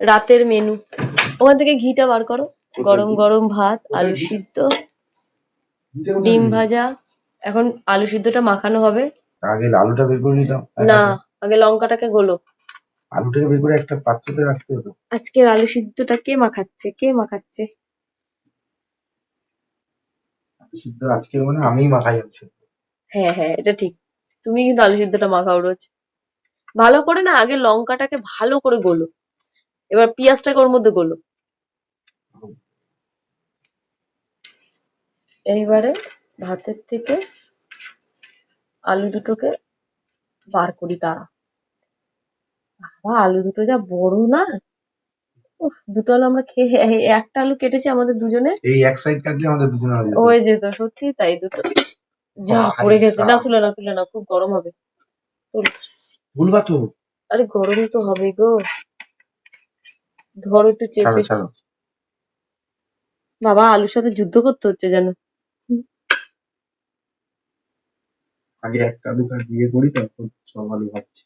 রাতের মেনু। ওখান থেকে ঘিটা বার করো। গরম গরম ভাত, আলু সিদ্ধ, ডিম ভাজা। এখন আলু সিদ্ধটা মাখানো হবে। আগে আলুটা বের করে নিতাম। না, আগে লঙ্কাটাকে গোলো। আলুটাকে বের করে একটা পাত্রতে রাখতে হতো। আজকের আলু সিদ্ধটা কে মাখাচ্ছে? কে মাখাচ্ছে? সিদ্ধ আজকের মানে আমিই মাখাই আছি। হ্যাঁ হ্যাঁ, এটা ঠিক। তুমি কিন্তু আলু সিদ্ধটা মাখাও রোজ। ভালো করে না, আগে লঙ্কাটাকে ভালো করে গোলো। এবার পেঁয়াজটাকে ওর মধ্যে গোলো। এইবারে ভাতের থেকে আলু দুটোকে বার করি। দাঁড়া, বাবা আলু দুটো যা বড় না! উফ, দুটো আলু আমরা খেয়ে একটা আলু কেটেছি আমাদের দুজনে এই এক সাইড কাটলে আমাদের দুজনে হয়ে যেত। হয়ে যেত। সত্যি তাই। দুটো যা পড়ে গেছে। না, তুলে না, তুলে না, খুব গরম হবে। ভুলবা তো। আরে গরম তো হবে গো। ধরো একটু চেপে। ছাড়ো। বাবা আলুর সাথে যুদ্ধ করতে হচ্ছে যেন। আগে একটা আলু দিয়ে করি, তারপর সব আলু ভাজছি।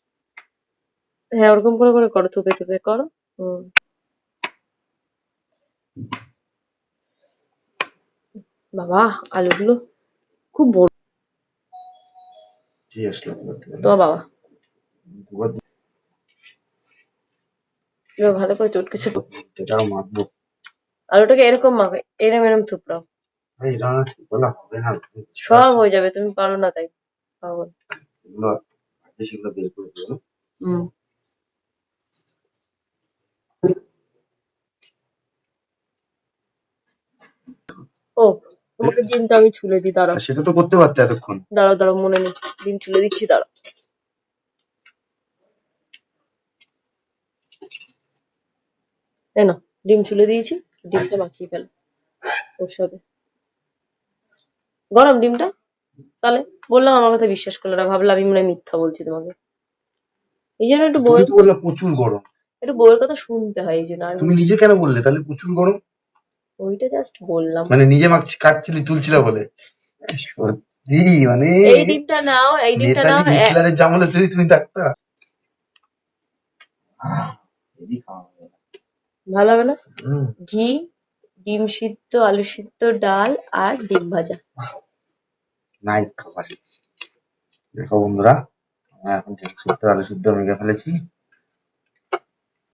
হ্যাঁ, ওরকম করে করে করো, থুপে থুপে করো। বাবা আলুগুলো খুব বড় তো বাবা। এবার ভালো করে চটকে চটকে মাখবো। আলুটাকে এরকম মাখো, এরম এরম থুপড়াও। সব হয়ে যাবে, তুমি পারো না তাই। পাগল। সেগুলো বের করে দেবো। ও, তোমাকে ডিমটা আমি ছুলে দিই, দাঁড়াও। সেটা তো করতে পারতে এতক্ষণ। দাঁড়াও দাঁড়াও, মনে নেই। ডিম ছুলে দিচ্ছি, দাঁড়াও। এই নাও, ডিম ছুলে দিয়েছি। ডিমটা মাখিয়ে ফেলো ওর সাথে। গরম ডিমটা? তাহলে বললাম আমার কথা বিশ্বাস করলে না, ভাবলাম আমি মনে হয় মিথ্যা বলছি তোমাকে। এই জন্য একটু তুমি তো বললে প্রচুর গরম। একটু বউয়ের কথা শুনতে হয়, এই জন্য। আর তুমি নিজে কেন বললে তাহলে প্রচুর গরম? ওইটা জাস্ট বললাম। মানে নিজে কাটছিলি তুলছিল বলে? সত্যি মানে এই ডিমটা নাও, এই ডিমটা নাও। নেতাজি হিটলারের জামলে তুমি থাকতা। ভালো হবে না? ঘি, ডিম সিদ্ধ, আলু সিদ্ধ, ডাল আর ডিম ভাজা। নাইস খাবার। দেখো বন্ধুরা, আমরা এখন ডিম সিদ্ধ আলু সিদ্ধ মেখে ফেলেছি।